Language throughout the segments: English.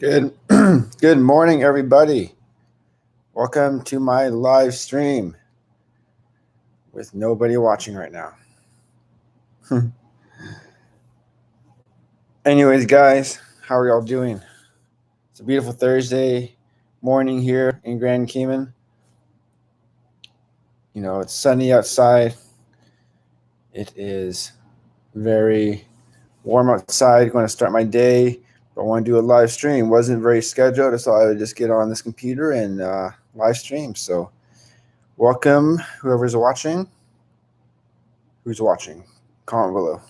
Good, good morning, everybody. Welcome to my live stream with nobody watching right now. Anyways, guys, how are y'all doing? It's a beautiful Thursday morning here in Grand Cayman. You know, it's sunny outside. It is very warm outside. Going to start my day, but I want to do a live stream. Wasn't very scheduled. I thought I would just get on this computer and live stream. So, welcome, whoever's watching. Who's watching? Comment below.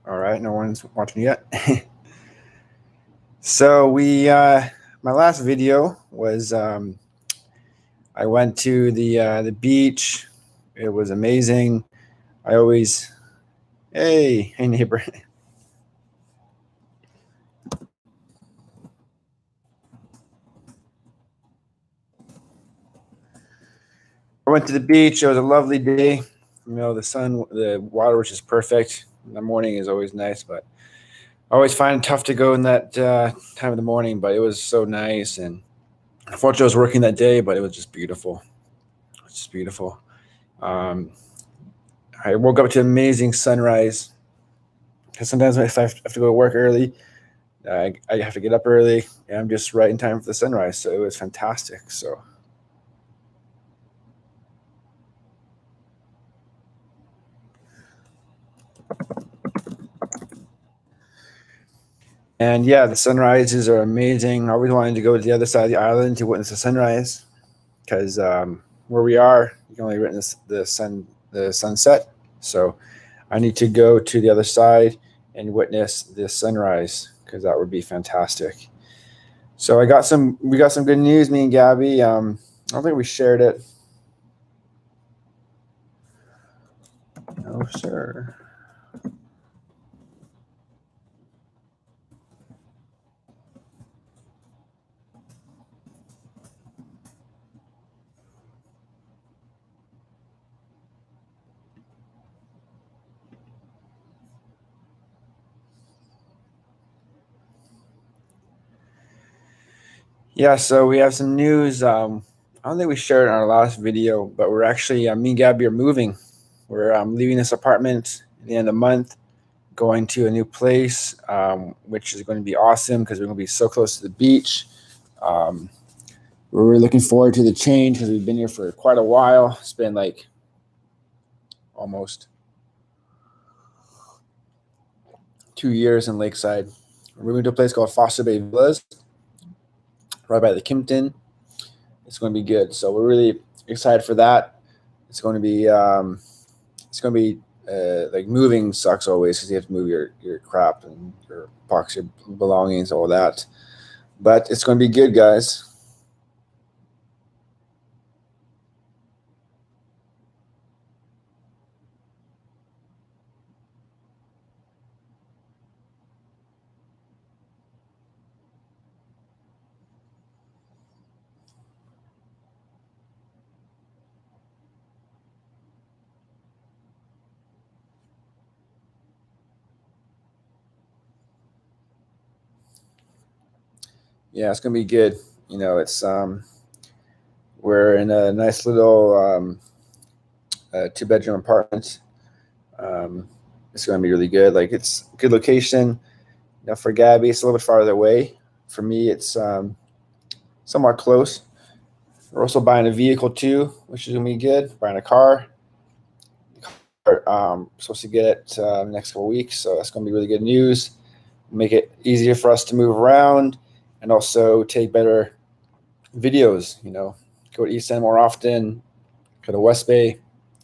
All right, no one's watching yet. So my last video was I went to the beach. It was amazing. I always, hey neighbor. I went to the beach. It was a lovely day. You know, the water was just perfect. The morning is always nice, but I always find it tough to go in that time of the morning. But it was so nice, and unfortunately, I was working that day, but it was just beautiful. It was just beautiful. Um, I woke up to an amazing sunrise. Because sometimes if I have to go to work early, I have to get up early, and I'm just right in time for the sunrise. So it was fantastic. So. And yeah, the sunrises are amazing. I always wanted to go to the other side of the island to witness the sunrise, because where we are, you can only witness the sunset. So I need to go to the other side and witness the sunrise, because that would be fantastic. So we got some good news, me and Gabby. I don't think we shared it. No, sir. Yeah, so we have some news. I don't think we shared it in our last video, but we're actually, me and Gabby are moving. We're leaving this apartment at the end of the month, going to a new place, which is going to be awesome because we're going to be so close to the beach. We're really looking forward to the change because we've been here for quite a while. It's been like almost 2 years in Lakeside. We're moving to a place called Foster Bay Villas, right by the Kimpton. It's going to be good. So we're really excited for that. It's going to be like moving sucks always because you have to move your crap and your box, your belongings, all that. But it's going to be good, guys. Yeah, it's going to be good. You know, it's we're in a nice little 2-bedroom apartment. It's going to be really good. Like, it's a good location. You know, for Gabby, it's a little bit farther away. For me, it's somewhat close. We're also buying a vehicle too, which is going to be good. Buying a car. Supposed to get it next couple weeks, so that's going to be really good news. Make it easier for us to move around and also take better videos. You know, go to East End more often, go to West Bay,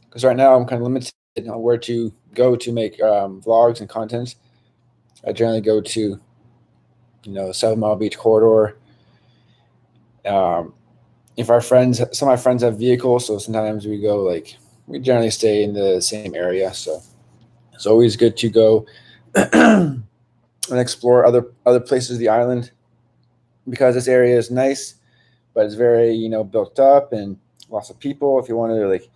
because right now I'm kind of limited on where to go to make vlogs and content. I generally go to, you know, 7 Mile Beach corridor. If some of my friends have vehicles, so sometimes we go, like, we generally stay in the same area. So it's always good to go and explore other places of the island, because this area is nice, but it's very, you know, built up and lots of people. If you want to, like,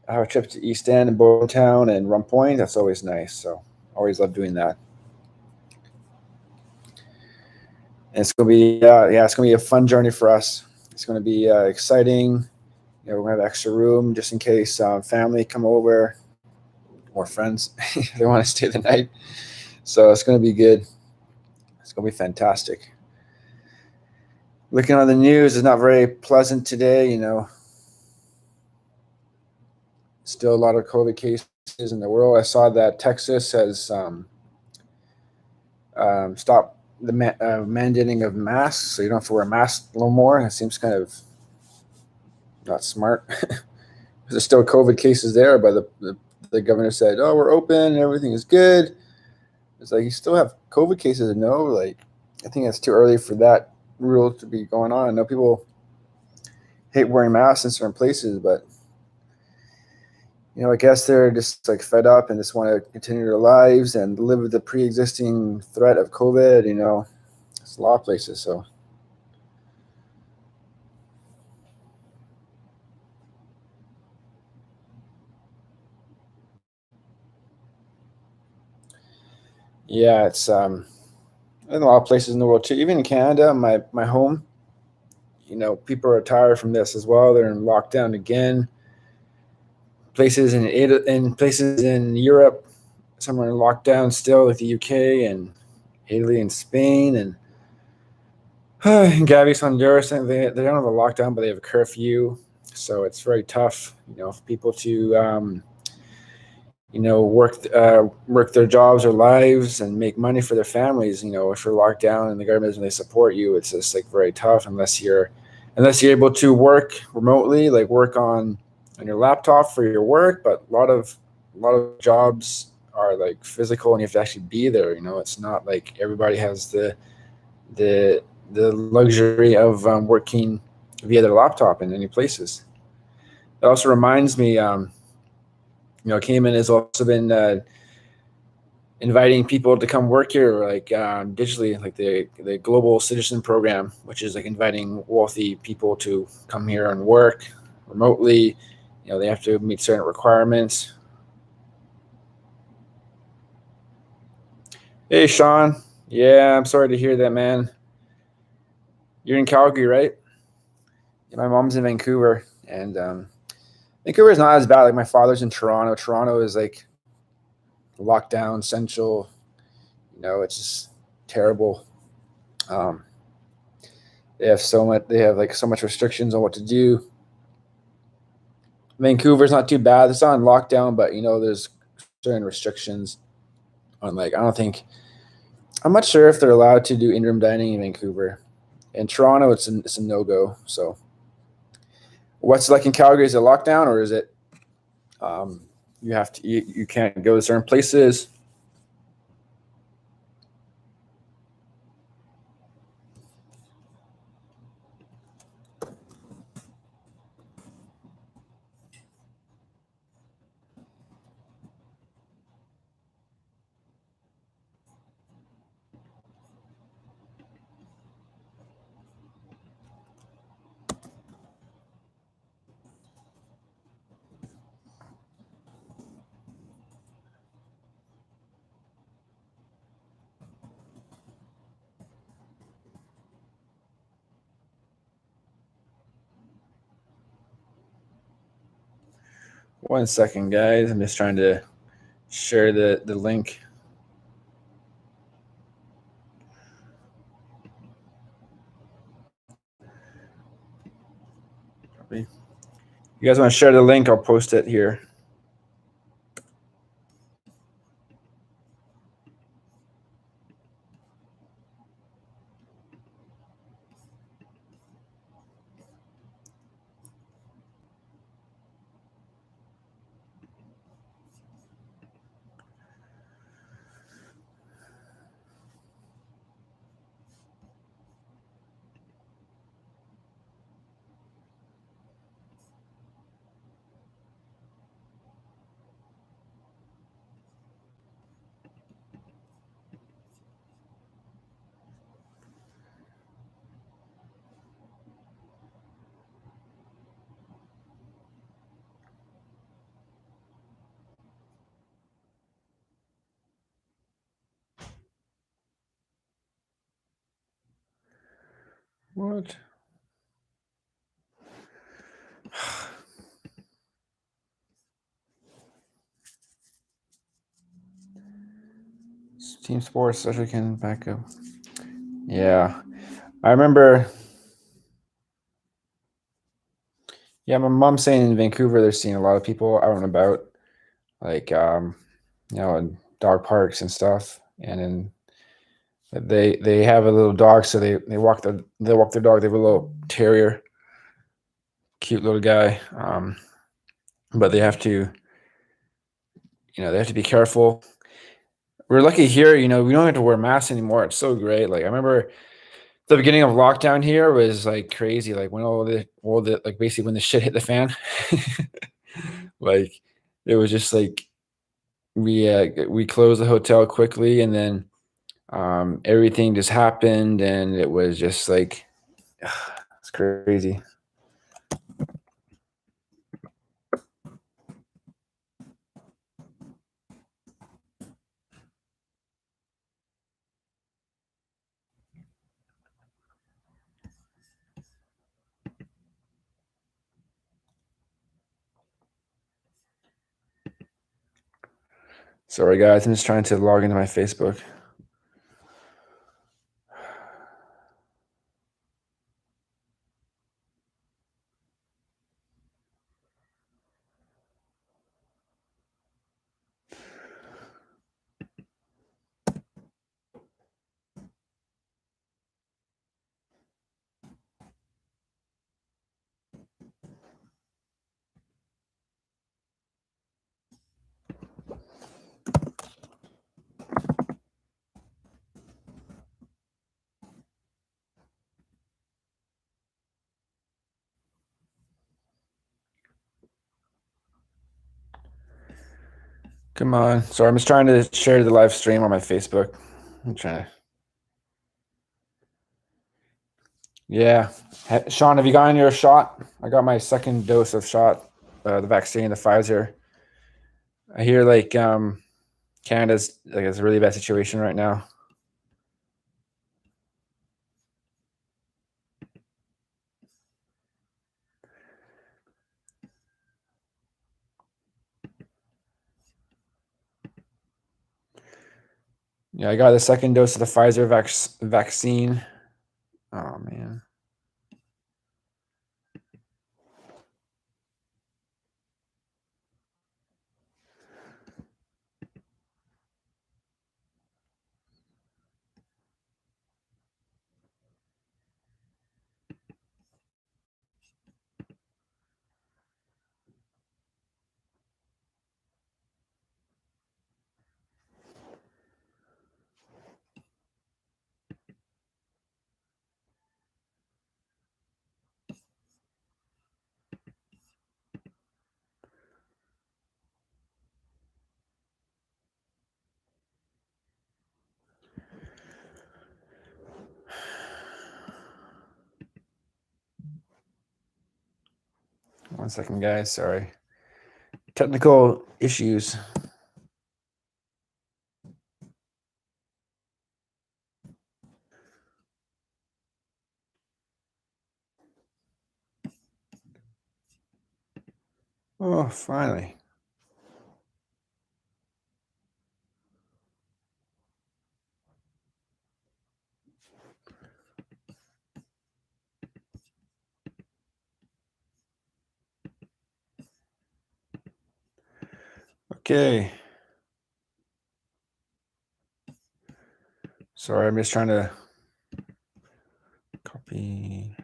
I have a trip to East End and Bowtown and Rum Point. That's always nice. So always love doing that. And it's gonna be yeah, it's gonna be a fun journey for us. It's gonna be exciting. We're gonna have extra room just in case family come over or friends they want to stay the night. So it's gonna be good. It's gonna be fantastic. Looking on the news is not very pleasant today. Still a lot of COVID cases in the world. I saw that Texas has stopped the mandating of masks, so you don't have to wear a mask no more. It seems kind of not smart. There's still COVID cases there, but the governor said, "Oh, we're open and everything is good." It's like you still have COVID cases. No, like I think it's too early for that rule to be going on. I know people hate wearing masks in certain places, but I guess they're just like fed up and just want to continue their lives and live with the pre-existing threat of COVID. It's a lot of places. So yeah, it's in a lot of places in the world too. Even in Canada, my home, people are tired from this as well. They're in lockdown again. Places in Europe, some are in lockdown still, like the UK and Italy and Spain and Gaby's Honduras. They don't have a lockdown, but they have a curfew, so it's very tough, for people to work their jobs or lives and make money for their families. If you're locked down and the government doesn't really support you, it's just like very tough unless you're able to work remotely, like work on your laptop for your work. But a lot of jobs are like physical and you have to actually be there. It's not like everybody has the the luxury of working via their laptop in many places. It also reminds me, Cayman has also been inviting people to come work here, like digitally, like the Global Citizen Program, which is like inviting wealthy people to come here and work remotely. They have to meet certain requirements. Hey, Sean. Yeah, I'm sorry to hear that, man. You're in Calgary, right? Yeah, my mom's in Vancouver, and Vancouver is not as bad. Like my father's in Toronto. Toronto is like lockdown central. It's just terrible. Um, they have so much. They have like so much restrictions on what to do. Vancouver's not too bad. It's not in lockdown, but there's certain restrictions on like I don't think I'm not sure if they're allowed to do in-room dining in Vancouver. In Toronto, it's a no go. So, what's like in Calgary? Is it lockdown or is it um, you can't go to certain places? One second, guys. I'm just trying to share the link. You guys want to share the link? I'll post it here. What? Team sports, especially can back up. Yeah, I remember. Yeah, my mom's saying in Vancouver they're seeing a lot of people out and about, like in dog parks and stuff, and then they have a little dog, so they walk their dog. They have a little terrier, cute little guy, but they have to they have to be careful. We're lucky here, we don't have to wear masks anymore. It's so great. Like I remember the beginning of lockdown here was like crazy. Like when all the like basically when the shit hit the fan, like it was just like we closed the hotel quickly, and then everything just happened, and it was just like it's crazy. Sorry guys, I'm just trying to log into my Facebook. Come on. Sorry, I'm just trying to share the live stream on my Facebook. I'm trying to. Yeah. Sean, have you gotten your shot? I got my second dose of shot, the vaccine, the Pfizer. I hear like Canada's like it's a really bad situation right now. Yeah, I got the second dose of the Pfizer vaccine. Oh man. One second, guys. Sorry. Technical issues. Oh, finally. Okay. Sorry, I'm just trying to copy.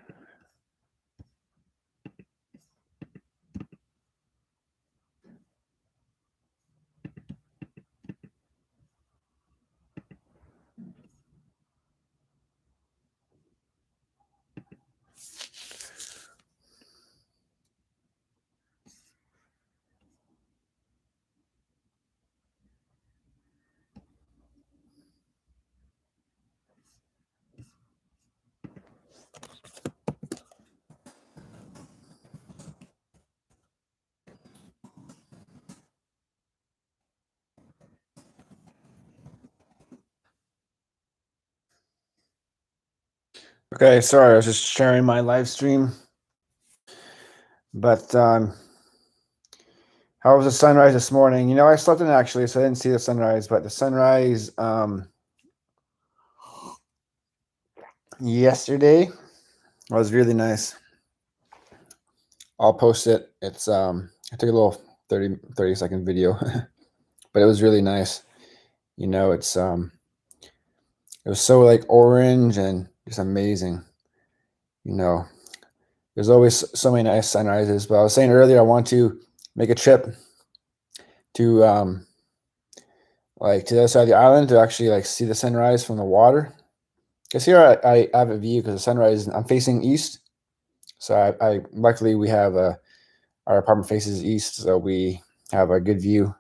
Okay, sorry, I was just sharing my live stream. But how was the sunrise this morning? I slept in actually, so I didn't see the sunrise. But the sunrise yesterday was really nice. I'll post it. I took a little 30-second video, but it was really nice. It was so like orange and just amazing. There's always so many nice sunrises. But I was saying earlier, I want to make a trip to to the other side of the island to actually like see the sunrise from the water. Because here I have a view because the sunrise. I'm facing east, so I luckily we have our apartment faces east, so we have a good view.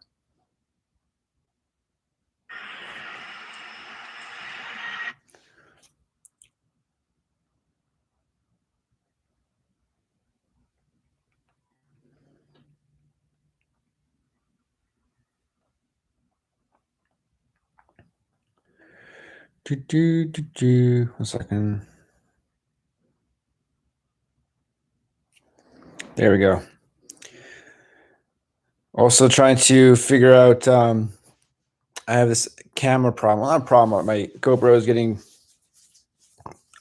One second. There we go. Also trying to figure out. I have this camera problem. Well, not a problem. My GoPro is getting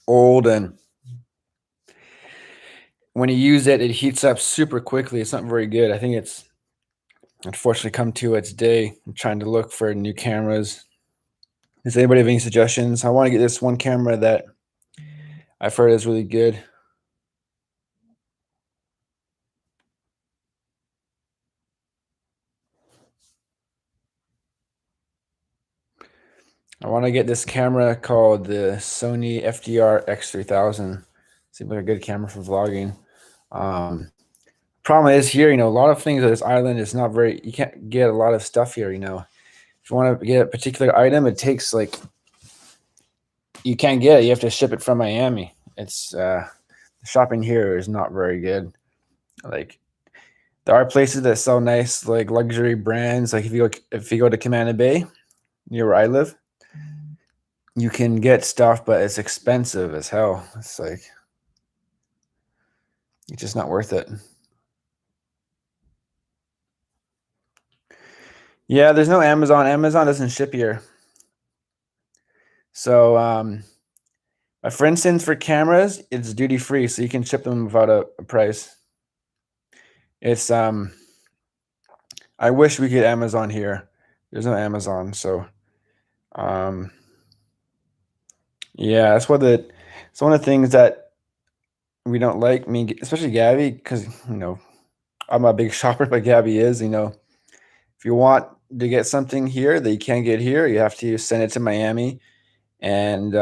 old, and when you use it, it heats up super quickly. It's not very good. I think it's unfortunately come to its day. I'm trying to look for new cameras. Does anybody have any suggestions? I want to get this one camera that I've heard is really good. I want to get this camera called the Sony FDR X3000. Seems like a good camera for vlogging. Problem is here, a lot of things on this island is not very. You can't get a lot of stuff here. If you want to get a particular item, it takes you can't get it. You have to ship it from Miami. It's shopping here is not very good. Like there are places that sell nice like luxury brands. Like if you go to Cayman Bay, near where I live, you can get stuff, but it's expensive as hell. It's just not worth it. Yeah, there's no Amazon. Amazon doesn't ship here. So, for instance, for cameras, it's duty free, so you can ship them without a price. It's I wish we could Amazon here. There's no Amazon, so yeah, it's one of the things that we don't like. I mean, especially Gabby, because I'm a big shopper, but Gabby is. If you want to get something here that you can't get here, you have to send it to Miami. And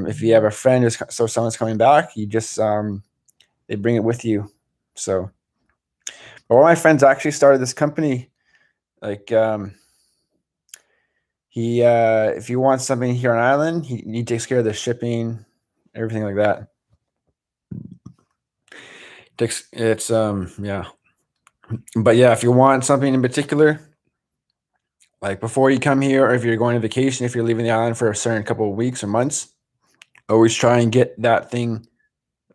if you have a friend, so someone's coming back, you just they bring it with you. So, but one of my friends actually started this company. Like he, if you want something here on island, he takes care of the shipping, everything like that. It's yeah, but yeah, if you want something in particular, like before you come here, or if you're going on vacation, if you're leaving the island for a certain couple of weeks or months, always try and get that thing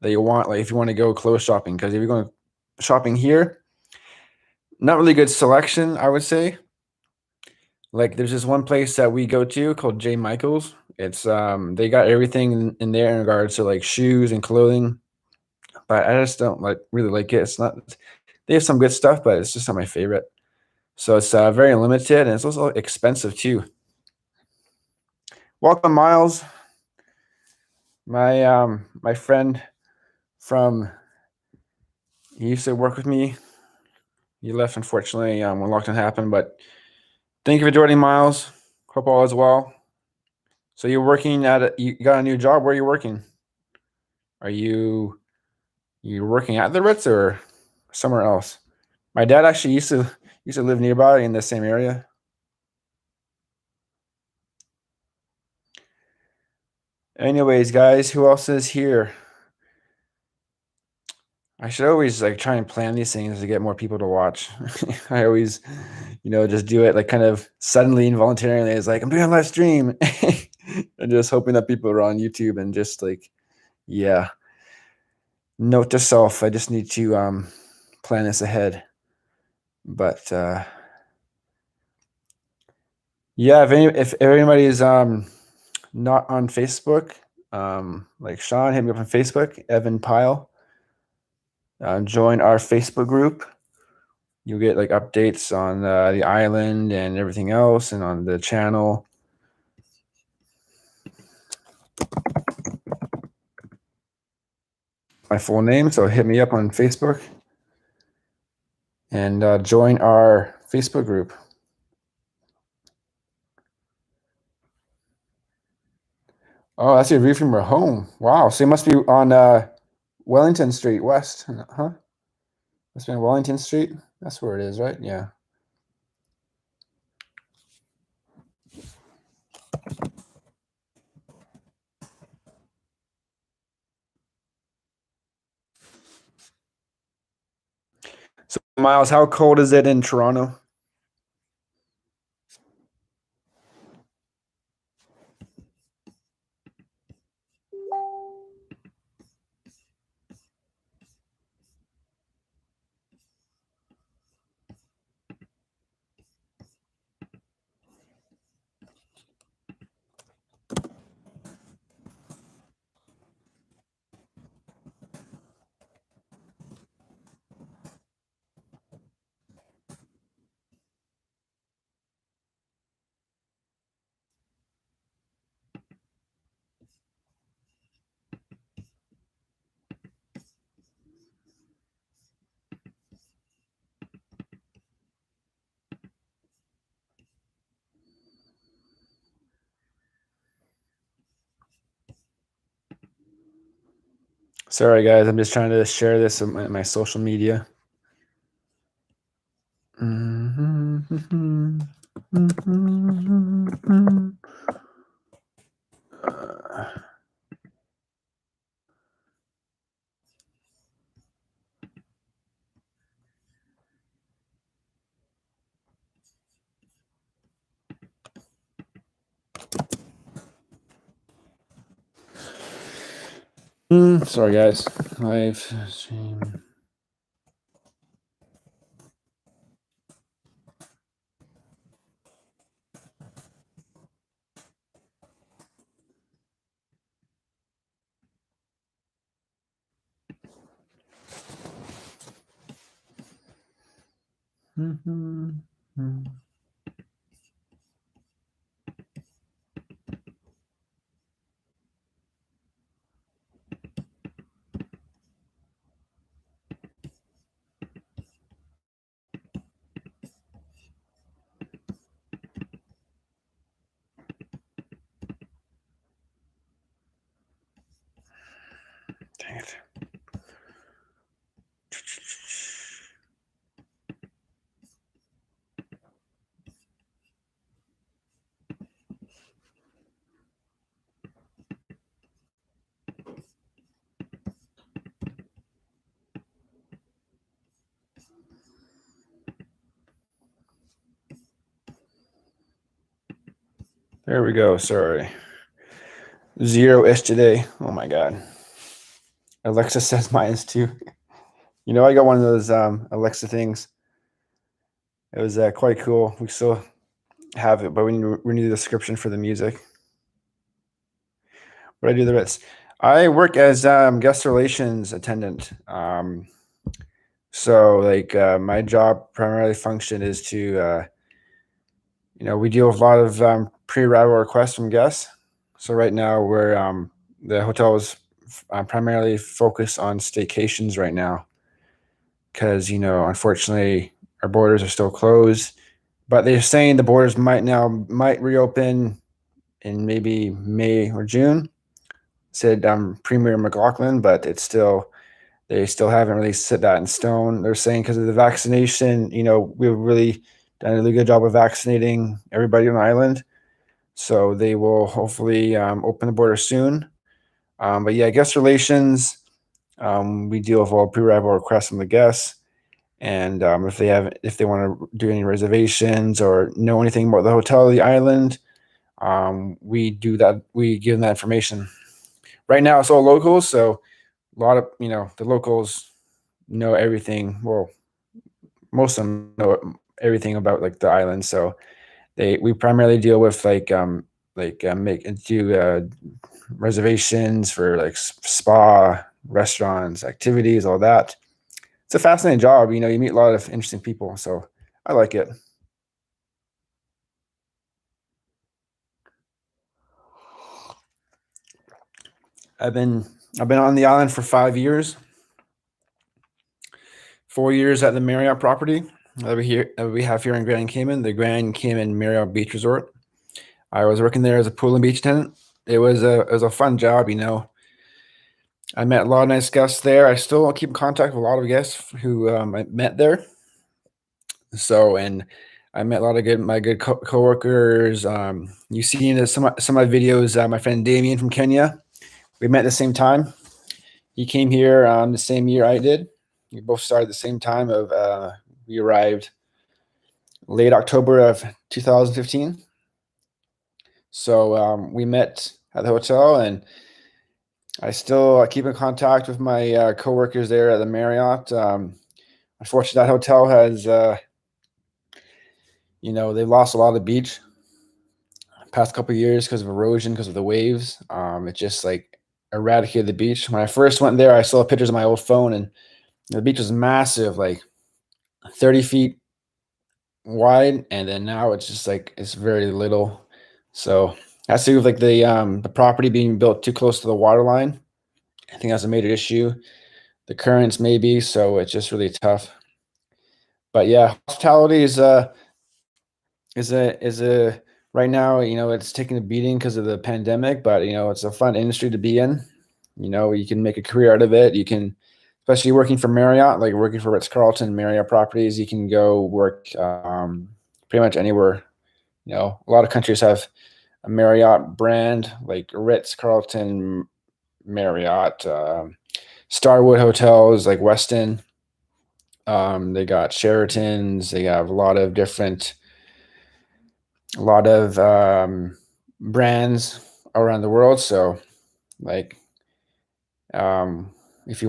that you want. Like if you want to go clothes shopping, because if you're going shopping here, not really good selection, I would say. Like there's this one place that we go to called J. Michael's. It's they got everything in there in regards to like shoes and clothing, but I just don't really like it. It's not. They have some good stuff, but it's just not my favorite. So it's very limited, and it's also expensive too. Welcome, Miles. My friend from he used to work with me. He left unfortunately when lockdown happened, but thank you for joining, Miles. Hope all is well. So you're working you got a new job. Where are you working? Are you working at the Ritz or somewhere else? My dad actually used to live nearby in the same area. Anyways, guys, who else is here? I should always try and plan these things to get more people to watch. I always, just do it kind of suddenly, involuntarily. It's like I'm doing a live stream, and just hoping that people are on YouTube and just Yeah. Note to self, I just need to plan this ahead. But yeah, if anybody is not on Facebook, like Sean, hit me up on Facebook, Evan Pyle. Join our Facebook group. You'll get like updates on the island and everything else, and on the channel. My full name, so hit me up on Facebook and join our Facebook group. Oh, that's your view from your home. Wow. So you must be on Wellington Street West, huh? Must be on Wellington Street. That's where it is, right? Yeah. So Miles, how cold is it in Toronto? Sorry, guys. I'm just trying to share this on my social media. Sorry, guys. Live stream. Dang it. There we go. Sorry. 0-ish today. Oh my God. Alexa says mine is too. You know, I got one of those Alexa things. It was quite cool. We still have it, but we need a description for the music. What do I do the rest? I work as guest relations attendant. So like my job primarily function is to we deal with a lot of pre-arrival requests from guests. So right now we're the hotel is primarily focused on staycations right now because unfortunately our borders are still closed, but they're saying the borders might reopen in maybe May or June. Said Premier McLaughlin, but they still haven't really set that in stone. They're saying because of the vaccination, we've really done a really good job of vaccinating everybody on the island. So they will hopefully open the border soon. But yeah, guest relations, we deal with all pre-arrival requests from the guests. And if they want to do any reservations or know anything about the hotel or the island, we do that. We give them that information. right now it's all locals, so a lot of the locals know everything. Well, most of them know everything about like the island. So we primarily deal with make do reservations for like spa, restaurants, activities, all that. It's a fascinating job. You meet a lot of interesting people, so I like it. I've been I've been on the island for 5 years. 4 years at the Marriott property that we have here in Grand Cayman, the Grand Cayman Marriott Beach Resort. I was working there as a pool and beach attendant. It was a fun job. I met a lot of nice guests there. I still keep in contact with a lot of guests who I met there. So, and I met a lot of my good coworkers. You see in some of my videos, my friend Damien from Kenya. We met at the same time. He came here the same year I did. We both started at the same time. We arrived late October of 2015. So we met at the hotel, and I still keep in contact with my coworkers there at the Marriott. Unfortunately, that hotel has, they've lost a lot of the beach past couple of years because of erosion, because of the waves. It just like eradicated the beach. When I first went there, I saw pictures on my old phone, and the beach was massive, like 30 feet wide, and then now it's just like it's very little. So has to do with like the property being built too close to the water line. I think that's a major issue. The currents maybe, so it's just really tough. But yeah, hospitality is a right now, it's taking a beating because of the pandemic, but it's a fun industry to be in. You can make a career out of it. You can, especially working for Marriott, like working for Ritz-Carlton, Marriott properties, you can go work pretty much anywhere. A lot of countries have a Marriott brand, like Ritz-Carlton, Marriott, Starwood hotels, like Westin. They got Sheratons. They have a lot of brands around the world. So, like, if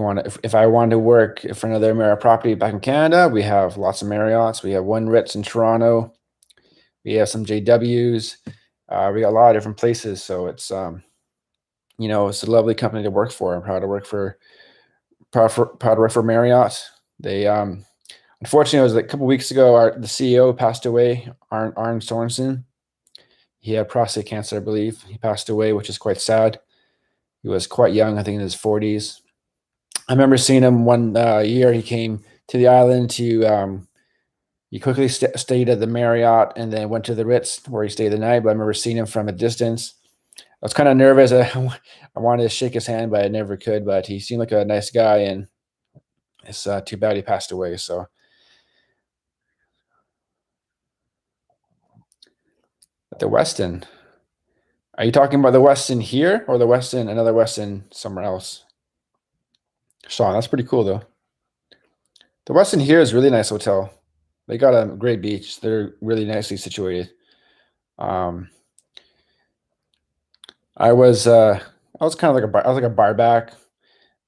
I wanted to work for another Marriott property back in Canada, we have lots of Marriotts. We have one Ritz in Toronto. We have some JWs. We got a lot of different places. So it's a lovely company to work for. I'm proud to work for Marriott. They unfortunately, it was like a couple weeks ago. The CEO passed away, Arn Sorensen. He had prostate cancer, I believe. He passed away, which is quite sad. He was quite young, I think in his 40s. I remember seeing him one year. He came to the island he quickly stayed at the Marriott and then went to the Ritz where he stayed the night. But I remember seeing him from a distance. I was kind of nervous. I wanted to shake his hand, but I never could. But he seemed like a nice guy, and it's too bad he passed away. So at the Westin, are you talking about the Westin here or another Westin somewhere else? Sean, that's pretty cool though. The Westin here is a really nice hotel. They got a great beach. They're really nicely situated. Um, I was kind of like I was like a bar back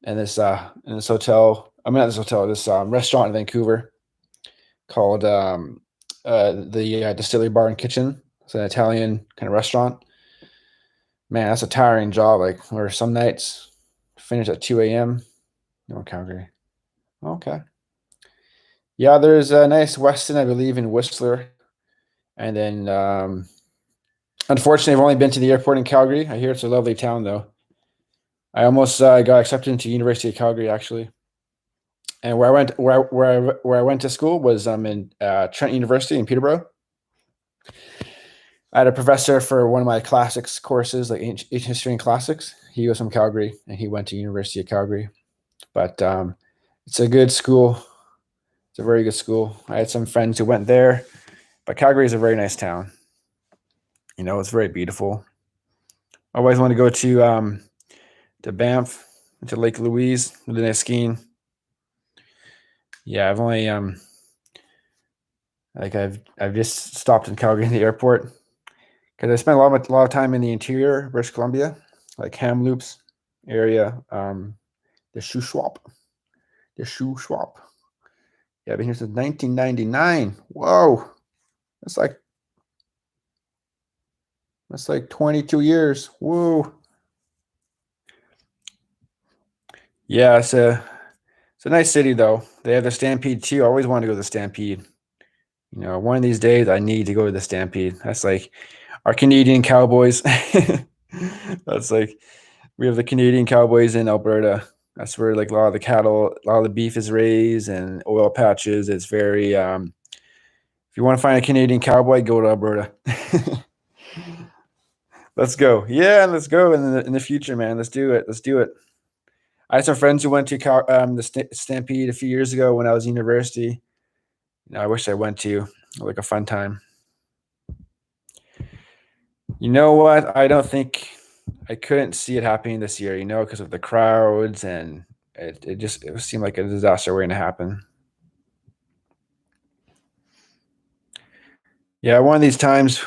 in this hotel. I mean, not this hotel, this restaurant in Vancouver called the Distillery Bar and Kitchen. It's an Italian kind of restaurant. Man, that's a tiring job. Like, where some nights finish at 2 a.m. No, Calgary. Okay. Yeah, there's a nice Westin, I believe, in Whistler. And then, unfortunately, I've only been to the airport in Calgary. I hear it's a lovely town, though. I almost got accepted into University of Calgary, actually. And where I went to school was in Trent University in Peterborough. I had a professor for one of my classics courses, like ancient history and classics. He was from Calgary, and he went to University of Calgary. But it's a good school. It's a very good school. I had some friends who went there, but Calgary is a very nice town. It's very beautiful. I always want to go to Banff, to Lake Louise, really nice skiing. Yeah, I've just stopped in Calgary in the airport because I spent a lot of time in the interior, British Columbia, like Kamloops area. The shoe swap. The shoe swap. Yeah, I've been here since 1999. Whoa, that's like 22 years. Whoa. Yeah, it's a nice city though. They have the Stampede too. I always wanted to go to the Stampede. One of these days I need to go to the Stampede. That's like our Canadian Cowboys. That's like we have the Canadian Cowboys in Alberta. That's where like a lot of the cattle, a lot of the beef is raised and oil patches. It's very if you want to find a Canadian cowboy, go to Alberta. Let's go. Yeah, let's go in the future, man. Let's do it. Let's do it. I had some friends who went to the Stampede a few years ago when I was in university. I wish I went to. Like a fun time. You know what? I don't think I couldn't see it happening this year. Because of the crowds and it seemed like a disaster waiting to happen. Yeah, one of these times,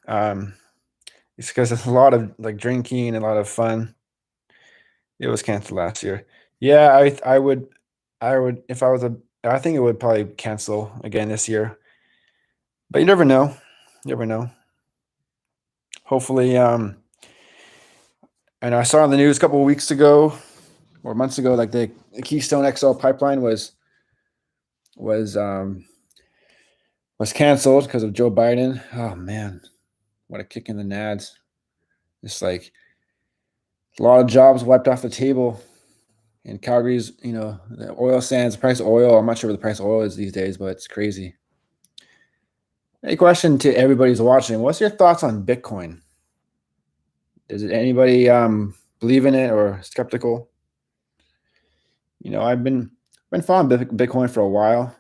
it's because there's a lot of like drinking and a lot of fun. It was canceled last year. Yeah, I would if I was I think it would probably cancel again this year. But you never know. You never know. Hopefully, and I saw on the news a couple of weeks ago or months ago, like the Keystone XL pipeline was um was canceled because of Joe Biden. Oh man, what a kick in the nads! It's like a lot of jobs wiped off the table. And Calgary's, the oil sands, the price of oil. I'm not sure what the price of oil is these days, but it's crazy. A question to everybody who's watching: what's your thoughts on Bitcoin? Does it anybody believe in it or skeptical? I've been following Bitcoin for a while.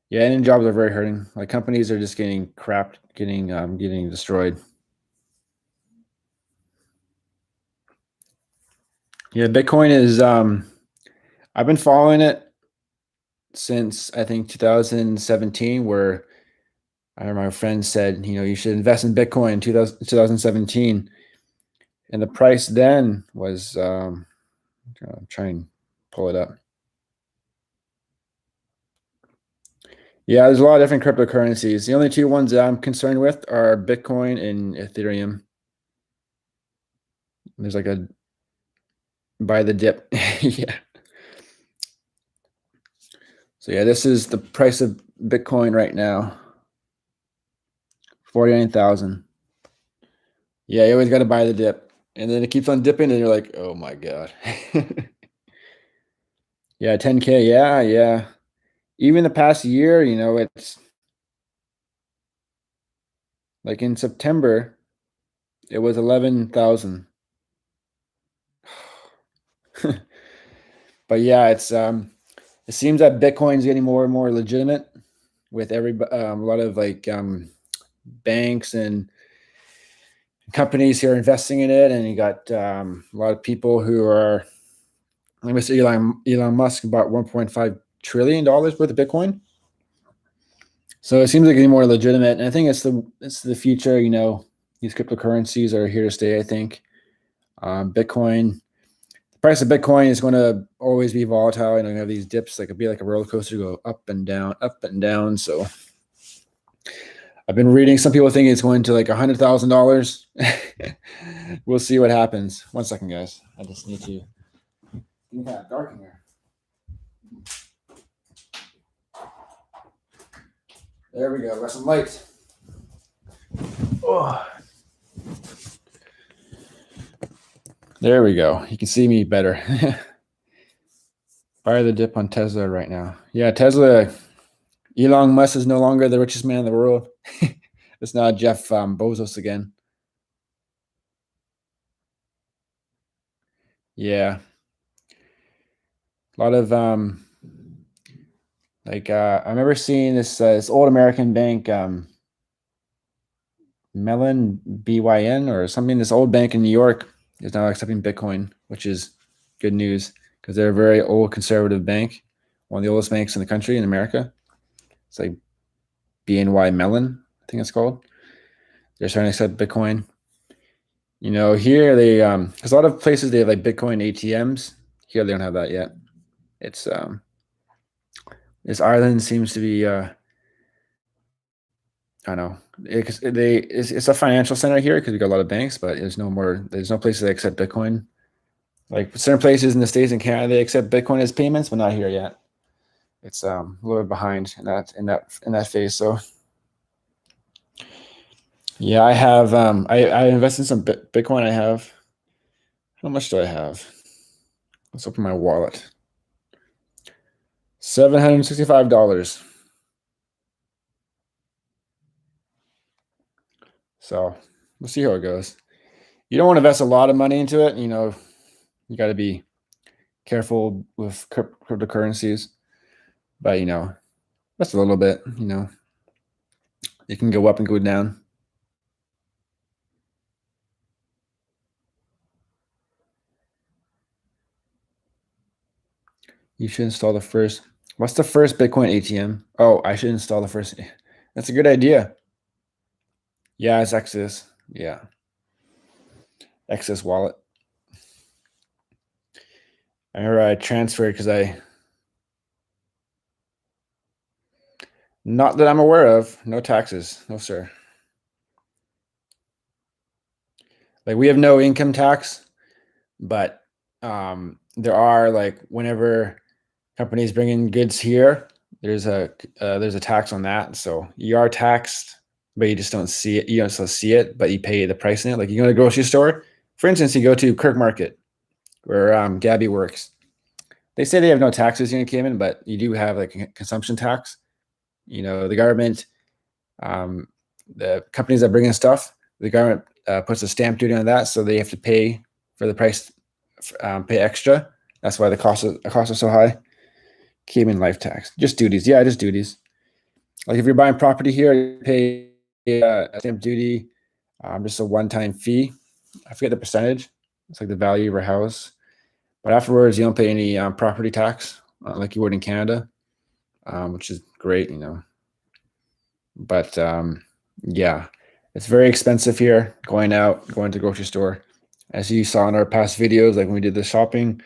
Yeah, and jobs are very hurting. Like companies are just getting crapped, getting destroyed. Yeah, Bitcoin is. I've been following it since I think 2017, where I remember my friend said, you should invest in Bitcoin in 2017, and the price then was. Try and pull it up. Yeah, there's a lot of different cryptocurrencies. The only two ones that I'm concerned with are Bitcoin and Ethereum. There's like a buy the dip. Yeah. So yeah, this is the price of Bitcoin right now. 49,000. Yeah, you always got to buy the dip. And then it keeps on dipping and you're like, oh my God. Yeah, 10K. Yeah, yeah. Even the past year, it's like in September, it was 11,000. But yeah, it seems that Bitcoin's getting more and more legitimate with a lot of like banks and companies here investing in it, and you got a lot of people who are. Let me say, Elon Musk bought $1.5 trillion worth of Bitcoin. So it seems like getting more legitimate, and I think it's the future. These cryptocurrencies are here to stay. I think Bitcoin. The price of Bitcoin is going to always be volatile, and you have these dips. Like it'd be like a roller coaster, go up and down, up and down. So I've been reading. Some people think it's going to like $100,000. We'll see what happens. 1 second, guys. I just need to. It's kind of dark in here. There we go. Got some light. Oh. There we go. You can see me better. Buy the dip on Tesla right now. Yeah, Tesla. Elon Musk is no longer the richest man in the world. It's not Jeff Bezos again. Yeah. A lot of I remember seeing this old American bank, Mellon BYN or something. This old bank in New York is now accepting Bitcoin, which is good news because they're a very old conservative bank, one of the oldest banks in the country in America. It's like BNY Mellon, I think it's called. They're starting to accept Bitcoin. Here they because a lot of places they have like Bitcoin ATMs. Here they don't have that yet. It's this Ireland seems to be I don't know. It's a financial center here because we got a lot of banks, but there's no places that accept Bitcoin. Like certain places in the States and Canada, they accept Bitcoin as payments, but not here yet. It's a little bit behind in that phase. So yeah, I have I invested in some Bitcoin. I have how much do I have? Let's open my wallet. $765. So we'll see how it goes. You don't want to invest a lot of money into it. You got to be careful with cryptocurrencies, but just a little bit. It can go up and go down. You should install the first. What's the first Bitcoin ATM? Oh, I should install the first. That's a good idea. Yeah, it's Exodus. Yeah, Exodus wallet. I remember I transferred because not that I'm aware of, no taxes, no sir. Like we have no income tax, but there are like whenever companies bring in goods here, there's a tax on that. So you are taxed, but you just don't see it. You don't still see it, but you pay the price in it. Like you go to the grocery store, for instance, you go to Kirk Market where Gabby works. They say they have no taxes here in Cayman, but you do have like a consumption tax. The government, um, the companies that bring in stuff, the government puts a stamp duty on that, so they have to pay for the price, pay extra. That's why the cost is so high. Cayman life tax, just duties. Yeah, just duties. Like if you're buying property here, you pay a stamp duty, just a one-time fee. I forget the percentage. It's like the value of your house, but afterwards you don't pay any property tax like you would in Canada, which is great. But yeah, it's very expensive here. Going to the grocery store, as you saw in our past videos, like when we did the shopping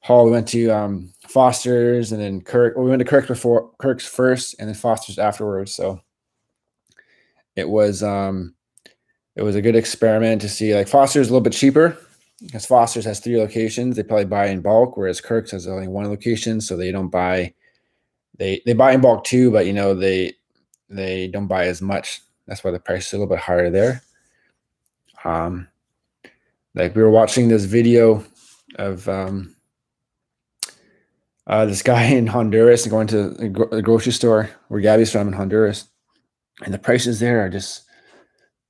haul, we went to Foster's and then Kirk. Well, we went to Kirk's first, and then Foster's afterwards. So it was a good experiment to see. Like Foster's a little bit cheaper because Foster's has 3 locations. They probably buy in bulk, whereas Kirk's has only 1 location, so they don't buy. They buy in bulk too, but they don't buy as much. That's why the price is a little bit higher there. Like we were watching this video of this guy in Honduras and going to the grocery store where Gabby's from in Honduras, and the prices there are just,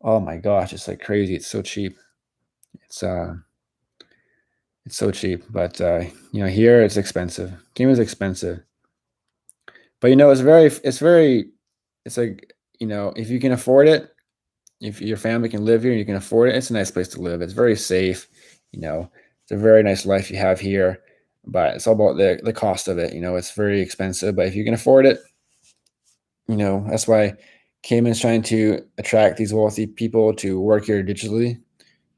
oh my gosh, it's like crazy. It's so cheap. It's so cheap, but here it's expensive. Cayman's expensive, but it's like if you can afford it, if your family can live here and you can afford it, it's a nice place to live. It's very safe. It's a very nice life you have here, but it's all about the cost of it. It's very expensive, but if you can afford it, that's why Cayman's trying to attract these wealthy people to work here digitally.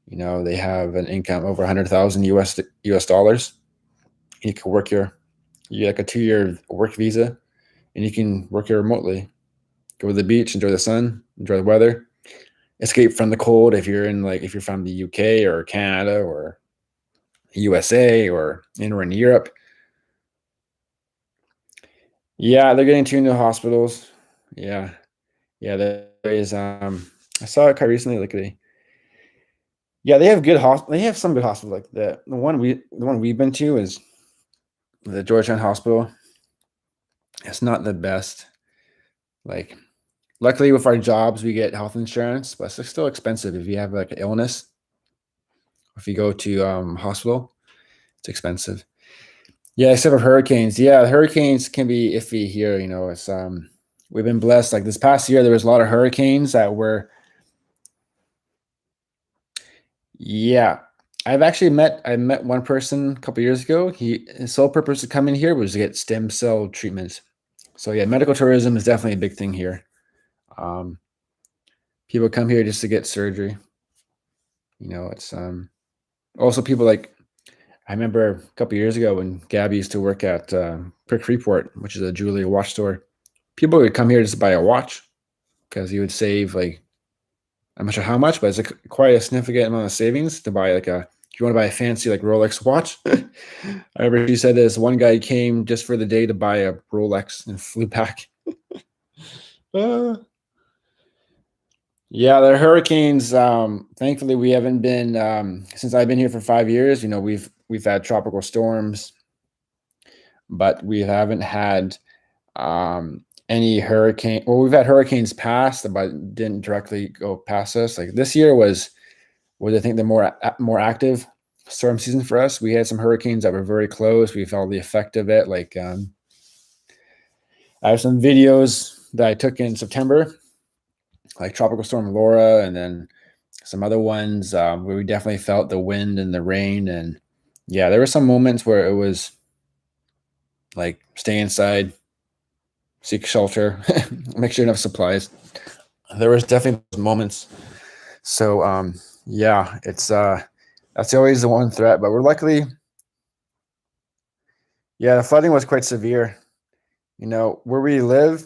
They have an income over 100,000 US dollars. You can work here. You get like a 2-year work visa, and you can work here remotely. Go to the beach, enjoy the sun, enjoy the weather, escape from the cold if you're from the UK or Canada or USA or anywhere in Europe. Yeah, they're getting 2 new hospitals. Yeah. Yeah, there is I saw it quite recently, like they have they have some good hospitals. Like the one we've been to is the Georgetown Hospital. It's not the best. Like luckily with our jobs we get health insurance, but it's still expensive if you have like an illness. If you go to hospital, it's expensive. Yeah, except for hurricanes. Yeah, hurricanes can be iffy here. It's we've been blessed. Like this past year, there was a lot of hurricanes that were. Yeah, I met one person a couple years ago. His sole purpose of coming here was to get stem cell treatment. So yeah, medical tourism is definitely a big thing here. Um, People come here just to get surgery. It's also people like I remember a couple years ago when Gabby used to work at Prick Freeport, which is a jewelry watch store. People would come here just to buy a watch because you would save like I'm not sure how much, but it's quite a significant amount of savings to buy like a if you want to buy a fancy like Rolex watch. I remember she said this one guy came just for the day to buy a Rolex and flew back. Uh, yeah, the hurricanes. Thankfully, we haven't been since I've been here for 5 years. We've had tropical storms, but we haven't had any hurricane. Well, we've had hurricanes pass, but didn't directly go past us. Like this year was I think the more active storm season for us. We had some hurricanes that were very close. We felt the effect of it. Like I have some videos that I took in September, like Tropical Storm Laura, and then some other ones where we definitely felt the wind and the rain. And yeah, there were some moments where it was like stay inside, seek shelter, make sure you have supplies. There was definitely those moments. So yeah, it's that's always the one threat, but we're luckily, yeah, the flooding was quite severe. Where we live,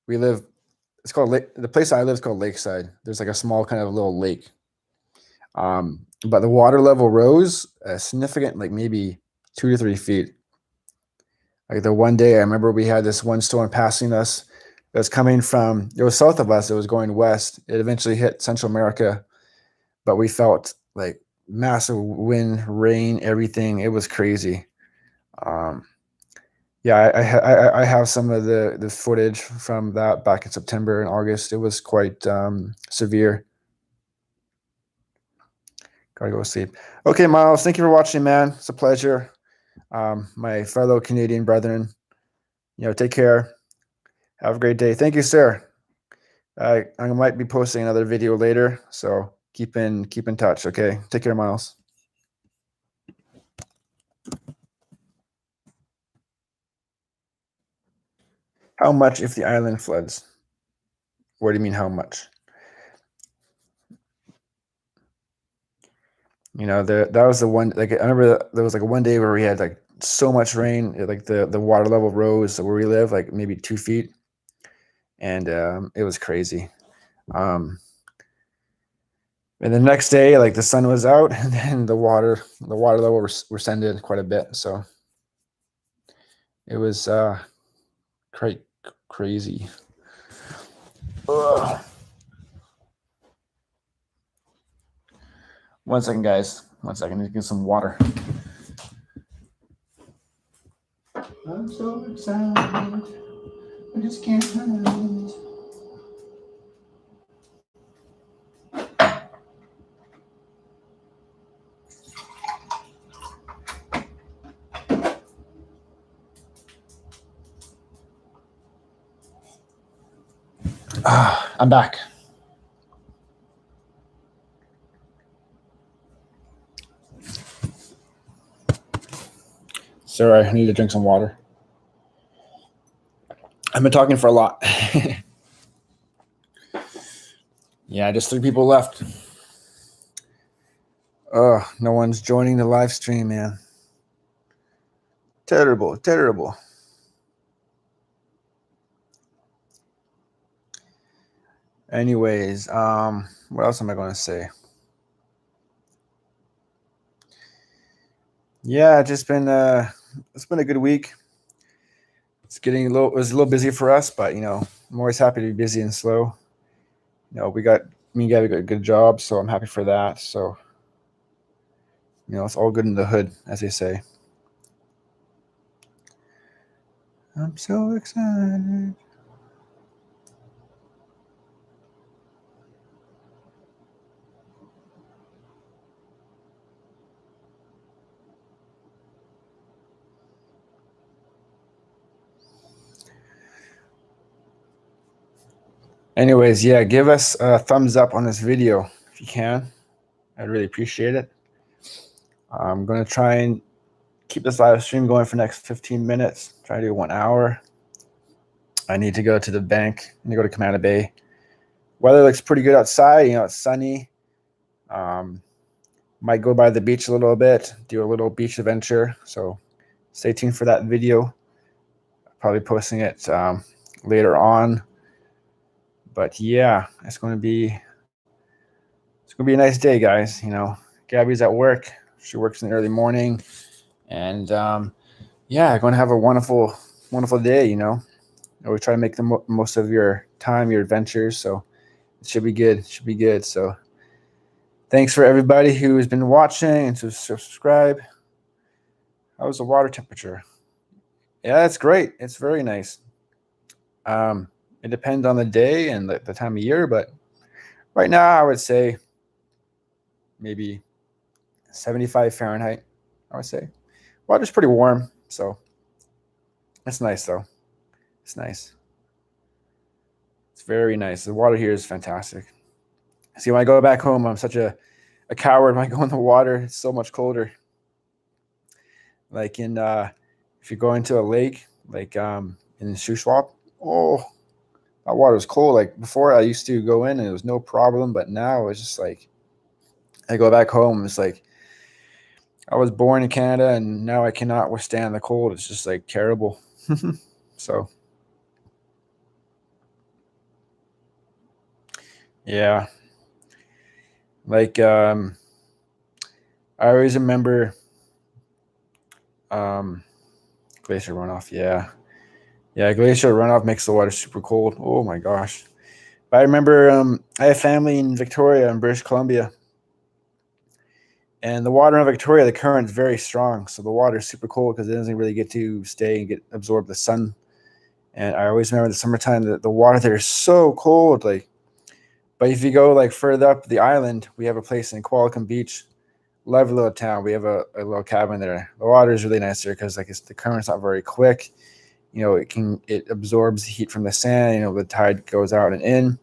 it's called the place I live is called Lakeside. There's like a small kind of little lake. But the water level rose a significant, like maybe 2 to 3 feet. Like the one day I remember we had this one storm passing us. It was coming from, it was south of us. It was going west. It eventually hit Central America, but we felt like massive wind, rain, everything. It was crazy. Yeah, I have some of the footage from that back in September and August. It was quite severe. Gotta go to sleep. Okay, Miles, thank you for watching, man. It's a pleasure. My fellow Canadian brethren, take care. Have a great day. Thank you, sir. I might be posting another video later, so keep in touch. Okay, take care, Miles. How much if the island floods? What do you mean, how much? That was the one. Like I remember, there was like one day where we had like so much rain, like the water level rose where we live, like maybe 2 feet, and it was crazy. And the next day, like the sun was out, and then the water level rescinded quite a bit. So it was quite crazy. Ugh. One second, guys. 1 second. I need to get some water. I'm so excited. I just can't hide it. I'm back. Sorry, I need to drink some water. I've been talking for a lot. Yeah, just 3 people left. No one's joining the live stream, man. Terrible, terrible. Anyways, what else am I going to say? Yeah, it's been a good week. It was a little busy for us, but I'm always happy to be busy and slow. Me and Gabby got a good job, so I'm happy for that. So, it's all good in the hood, as they say. I'm so excited. Anyways, yeah, give us a thumbs up on this video if you can. I'd really appreciate it. I'm going to try and keep this live stream going for the next 15 minutes. Try to do 1 hour. I need to go to the bank. I need to go to Cayman Bay. Weather looks pretty good outside. It's sunny. Might go by the beach a little bit, do a little beach adventure. So stay tuned for that video. Probably posting it later on. But yeah, it's going to be a nice day, guys. Gabby's at work. She works in the early morning, and yeah, going to have a wonderful day. Always try to make the most of your time, your adventures. So it should be good. So thanks for everybody who has been watching and to subscribe. How's the water temperature? Yeah, it's great. It's very nice. It depends on the day and the time of year, but right now I would say maybe 75 Fahrenheit. I would say water's pretty warm, so it's nice though. It's nice. It's very nice. The water here is fantastic. See, when I go back home, I'm such a coward when I go in the water. It's so much colder. Like if you go into a lake, like in Shuswap, oh, that water is cold. Like before, I used to go in and it was no problem, but now it's just like I go back home. It's like I was born in Canada and now I cannot withstand the cold. It's just like terrible. So yeah, like I always remember glacier runoff. Yeah, glacier runoff makes the water super cold. Oh my gosh. But I remember I have family in Victoria and British Columbia, and the water in Victoria, the current is very strong, so the water is super cold because it doesn't really get to stay and get absorb the sun. And I always remember the summertime that the water there is so cold. Like, but if you go like further up the island, we have a place in Qualicum Beach, lovely little town. We have a little cabin there. The water is really nice there because like the current's not very quick. It absorbs the heat from the sand. The tide goes out and in.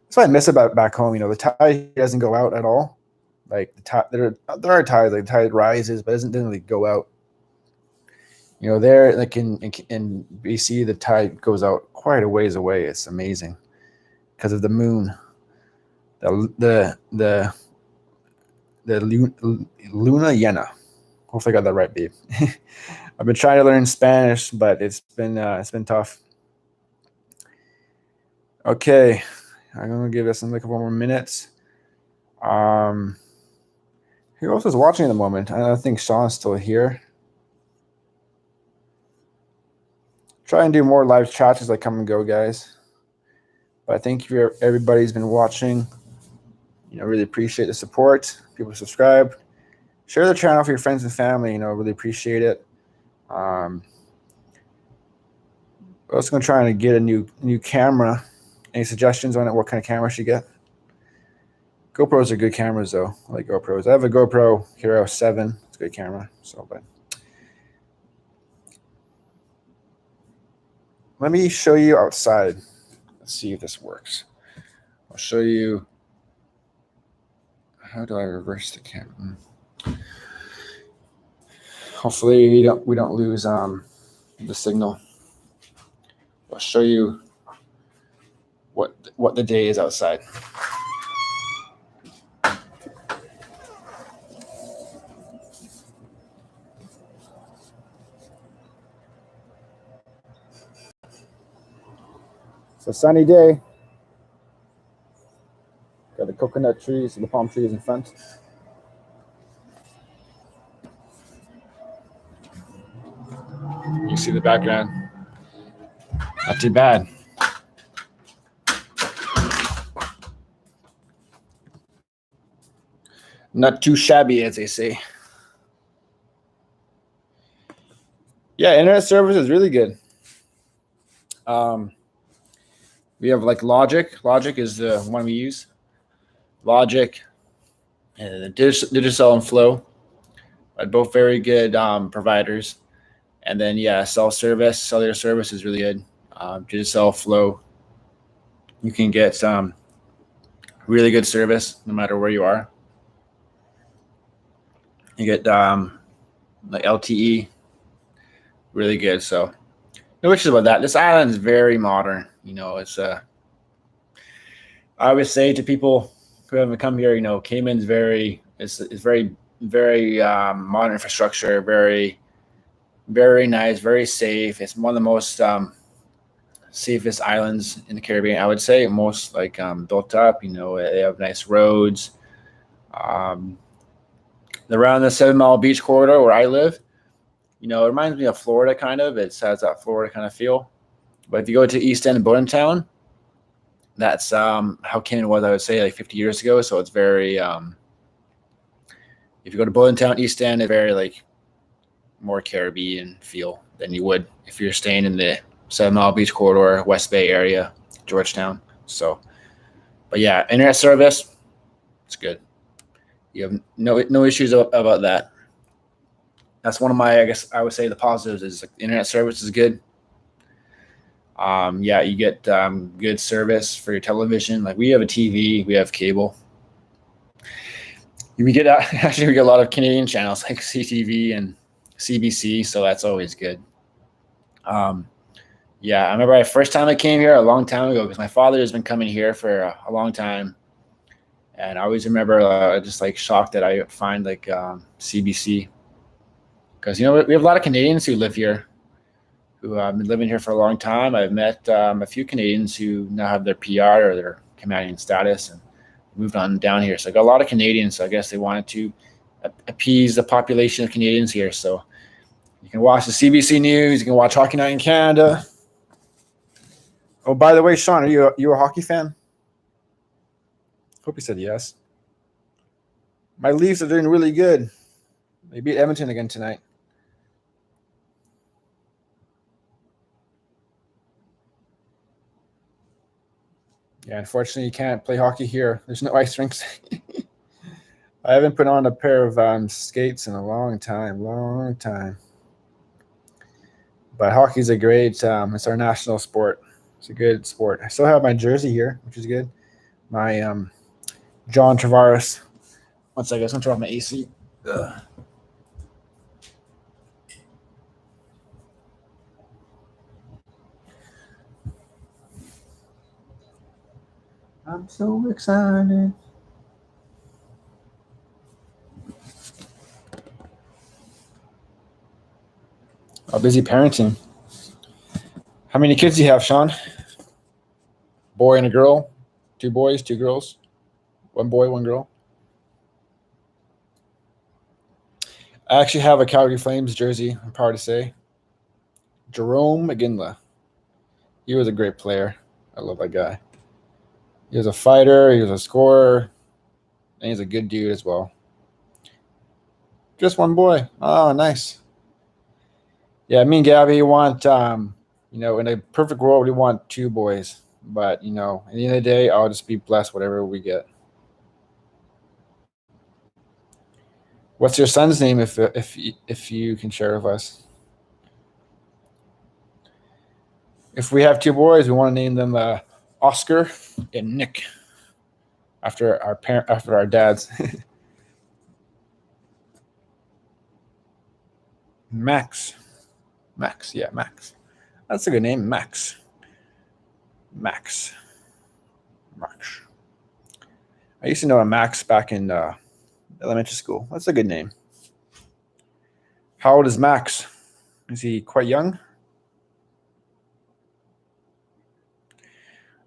That's what I miss about back home. The tide doesn't go out at all. Like the tide, there are tides. Like the tide rises, but doesn't really go out. There like in BC, the tide goes out quite a ways away. It's amazing because of the moon. The Luna Llena. Hopefully I got that right, babe. I've been trying to learn Spanish, but it's been tough. Okay, I'm gonna give this a couple more minutes. Who else is watching at the moment? I think Sean's still here. Try and do more live chats as I come and go, guys. But I think everybody's been watching. Really appreciate the support. People subscribe. Share the channel for your friends and family. Really appreciate it. I'm also going to try and get a new camera. Any suggestions on it? What kind of camera I should get? GoPros are good cameras, though. I like GoPros. I have a GoPro Hero 7. It's a good camera. But let me show you outside. Let's see if this works. I'll show you. How do I reverse the camera? Hopefully we don't lose the signal. I'll show you what the day is outside. It's a sunny day. Got the coconut trees and the palm trees in front. You see the background. Not too bad. Not too shabby, as they say. Yeah, internet service is really good. We have like Logic. Logic is the one we use. Logic and Digicel and Flow, but both very good providers. And then cellular service is really good. Digicel, Flow, you can get really good service no matter where you are. You get like LTE, really good. So no issues about that. This island is very modern. It's I always say to people who haven't come here, Cayman's it's very modern infrastructure, very very nice, very safe. It's one of the most safest islands in the Caribbean, I would say. Most like built up. They have nice roads. Um, Around the 7 Mile beach corridor where I live, it reminds me of Florida kind of. It has that Florida kind of feel. But if you go to East End and Boynton Town, that's how Cayman was, I would say, like 50 years ago. So it's very, if you go to Boynton Town, East End, it's very like more Caribbean feel than you would if you're staying in the 7 Mile beach corridor, West Bay area, Georgetown. So, but yeah, internet service, it's good. You have no issues about that. That's one of my, I guess I would say the positives is like the internet service is good. Yeah, you get good service for your television. Like we have a TV, we have cable. We get actually we get a lot of Canadian channels like CTV and CBC, so that's always good. Um, yeah, I remember first time I came here a long time ago because my father has been coming here for a long time, and I always remember just like shocked that I find like CBC because we have a lot of Canadians who live here who have been living here for a long time. I've met a few Canadians who now have their PR or their Canadian status and moved on down here. So I got a lot of Canadians. So I guess they wanted to appease the population of Canadians here. So you can watch the CBC News. You can watch Hockey Night in Canada. Oh, by the way, Sean, are you a hockey fan? Hope you said yes. My Leafs are doing really good. They beat Edmonton again tonight. Yeah, unfortunately, you can't play hockey here. There's no ice rinks. I haven't put on a pair of skates in a long time. But hockey's a great, it's our national sport. It's a good sport. I still have my jersey here, which is good. My John Tavares. One second, I just want to turn off my AC. Ugh. I'm so excited. Oh, busy parenting. How many kids do you have, Sean? Boy and a girl? 2 boys, 2 girls? 1 boy, 1 girl? I actually have a Calgary Flames jersey, I'm proud to say. Jerome McGinley. He was a great player. I love that guy. He was a fighter, he was a scorer, and he's a good dude as well. Just 1 boy. Oh, nice. Yeah, me and Gabby want, in a perfect world, we want 2 boys. But, at the end of the day, I'll just be blessed whatever we get. What's your son's name if you can share with us? If we have 2 boys, we want to name them Oscar and Nick after our dads. Max. Yeah, Max. That's a good name, Max. I used to know a Max back in elementary school. That's a good name. How old is Max? Is he quite young?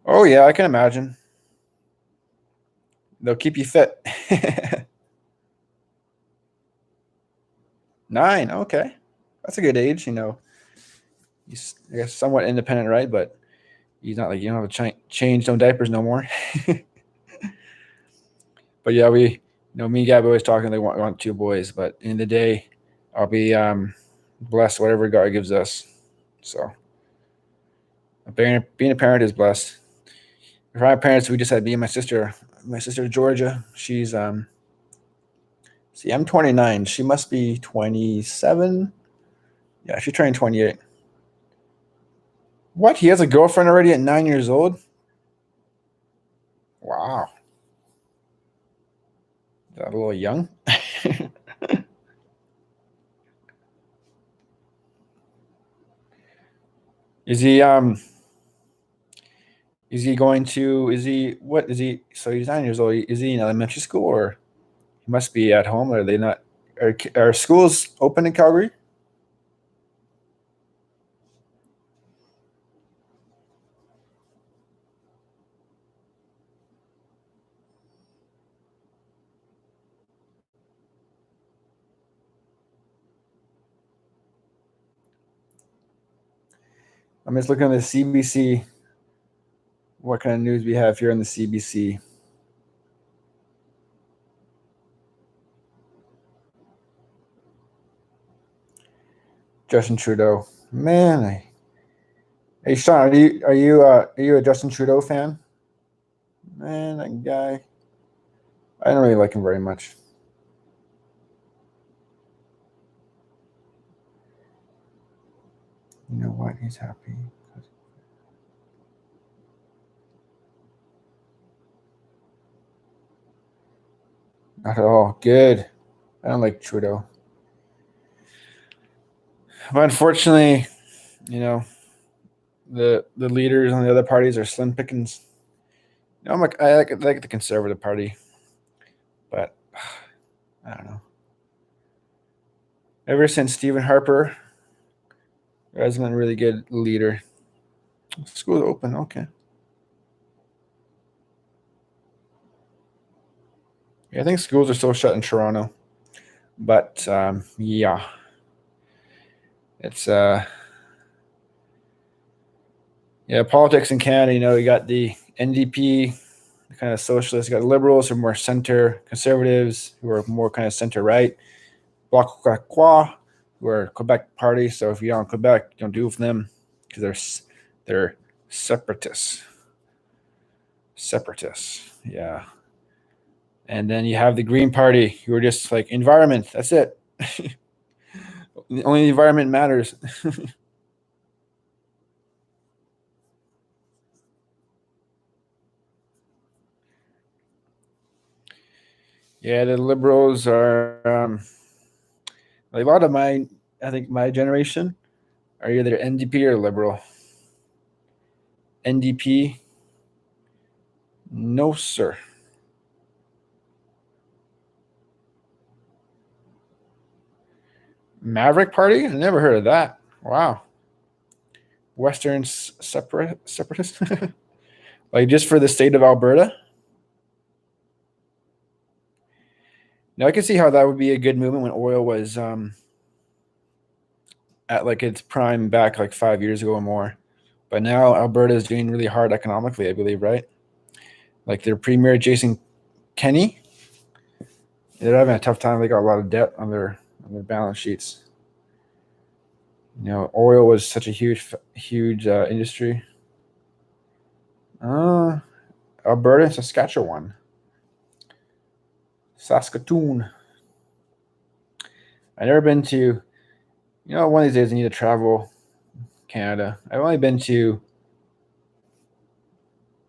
Oh yeah, I can imagine. They'll keep you fit. 9, okay. That's a good age, He's, I guess, somewhat independent, right? But he's not like you don't have to change no diapers no more. But yeah, me and Gabby always talking. They want 2 boys, but in the day, I'll be blessed whatever God gives us. So being a parent is blessed. For my parents, we just had me and my sister. My sister Georgia, she's see, I'm 29. She must be 27. Yeah, she's turning 28. What? He has a girlfriend already at 9 years old? Wow. Is that a little young? Is Is he going to? Is he what? Is he? So he's 9 years old. Is he in elementary school or he must be at home? Or are they not? Are schools open in Calgary? I'm just looking at the CBC. What kind of news we have here on the CBC? Justin Trudeau. Man, hey Sean, are you a Justin Trudeau fan? Man, that guy. I don't really like him very much. You know what? He's happy. Not at all. Good. I don't like Trudeau. But unfortunately, you know, the leaders on the other parties are slim pickings. You know, I like the Conservative Party, but I don't know. Ever since Stephen Harper, there hasn't been a really good leader. School's open, okay. Yeah, I think schools are still shut in Toronto, but yeah, it's yeah, politics in Canada. You know, you got the NDP, the kind of socialists. You got liberals who are more center, conservatives who are more kind of center right, Bloc Québécois who are Quebec party. So if you're on Quebec, you don't do with them because they're separatists. Separatists, yeah. And then you have the Green Party who are just like environment. That's it. Only the environment matters. Yeah, the liberals are like a lot of I think my generation are either NDP or liberal. NDP, no sir. Maverick Party? I never heard of that. Wow. Western separatist? Like just for the state of Alberta? Now I can see how that would be a good movement when oil was at like its prime back like 5 years ago or more. But now Alberta is doing really hard economically, I believe, right? Like their premier Jason Kenney, they're having a tough time. They got a lot of debt on their balance sheets. You know, oil was such a huge industry. Uh, Alberta and Saskatchewan, Saskatoon. I've never been to. You know, one of these days I need to travel Canada. I've only been to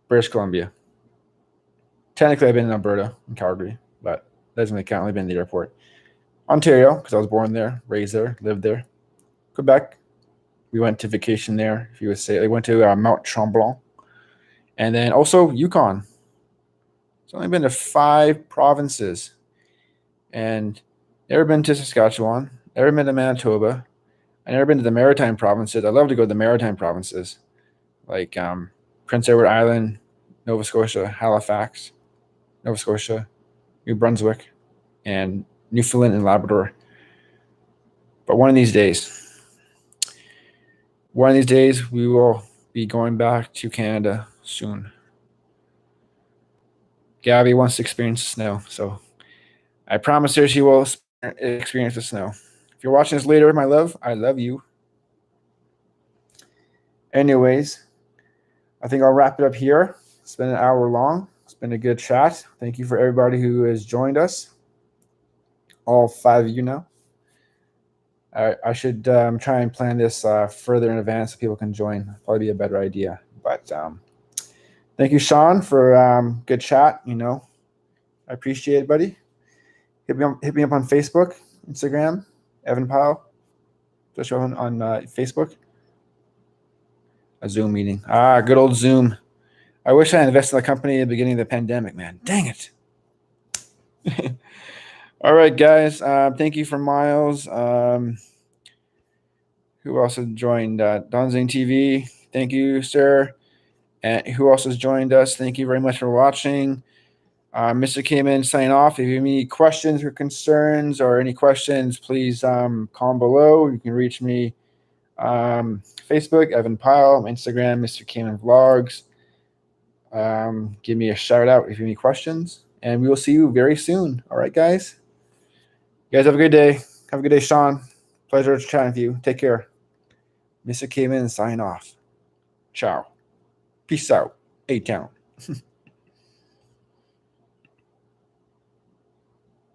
British Columbia. Technically, I've been in Alberta and Calgary, but that doesn't really count. I've been to the airport. Ontario, because I was born there, raised there, lived there. Quebec, we went to vacation there. If you would say, we went to Mount Tremblant, and then also Yukon. It's only been to 5 provinces, and never been to Saskatchewan. Never been to Manitoba. I never been to the Maritime provinces. I'd love to go to the Maritime provinces, like Prince Edward Island, Nova Scotia, Halifax, Nova Scotia, New Brunswick, and Newfoundland and Labrador. But one of these days, we will be going back to Canada soon. Gabby wants to experience the snow, so I promise her she will experience the snow. If you're watching this later, my love, I love you. Anyways, I think I'll wrap it up here. It's been an hour long. It's been a good chat. Thank you for everybody who has joined us. All 5 of you now. I should try and plan this further in advance so people can join. Probably be a better idea. But thank you, Sean, for good chat. You know, I appreciate it, buddy. Hit me up on Facebook, Instagram, Evan Powell. Just on Facebook. A Zoom meeting. Good old Zoom. I wish I had invested in the company at the beginning of the pandemic, man. Dang it. All right, guys. Thank you for Miles. Who else has joined? Donzing TV. Thank you, sir. And who else has joined us? Thank you very much for watching. Mr. Cayman signing off. If you have any questions or concerns or any questions, please comment below. You can reach me Facebook, Evan Pyle, Instagram, Mr. Cayman Vlogs. Give me a shout out if you have any questions, and we will see you very soon. All right, guys. You guys have a good day. Have a good day, Sean. Pleasure chatting with you. Take care. Mr. Cayman sign off. Ciao. Peace out. A-Town.